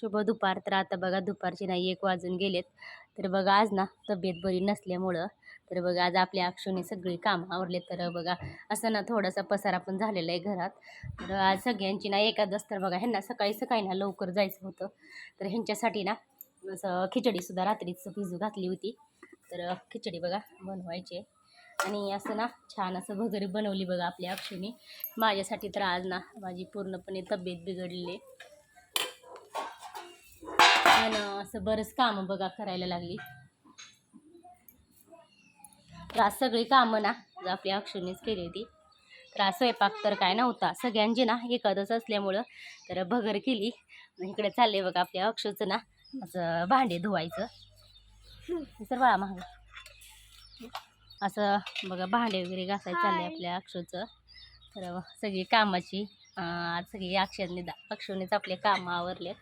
शुभ दुपार. तर आता बघा दुपारचे नाही 1 वाजून गेलेत. तर बघा आज ना तब्येत बरी नसल्यामुळं तर बघा आज आपल्या अक्षूने सगळी कामं आवरले. तर बघा असं ना थोडासा पसारा पण झालेला आहे घरात. तर आज सगळ्यांची ना एकादश. तर बघा ह्यांना सकाळी सकाळी ना लवकर जायचं होतं. तर ह्यांच्यासाठी ना असं खिचडीसुद्धा रात्रीच भिजू घातली होती. तर खिचडी बघा बनवायची आणि असं ना छान असं वगैरे बनवली बघा आपल्या अक्षूने माझ्यासाठी. तर आज ना माझी पूर्णपणे तब्येत बिघडलेली आहे आणि असं बरंच कामं बघा करायला लागली. तर आज सगळी कामं ना आपल्या अक्षूनेच केली होती. तर आज स्वयंपाक तर काय नव्हता, सगळ्यांची ना एकादश असल्यामुळं तर भगर केली. इकडे चालले बघा आपल्या अक्षूचं ना असं भांडे धुवायचं. सर बाळा महाग असं बघा भांडे वगैरे घासायचं चालले आपल्या अक्षूचं. तर सगळी कामाची आज सगळी अक्षूनेच आपले कामं आवरले.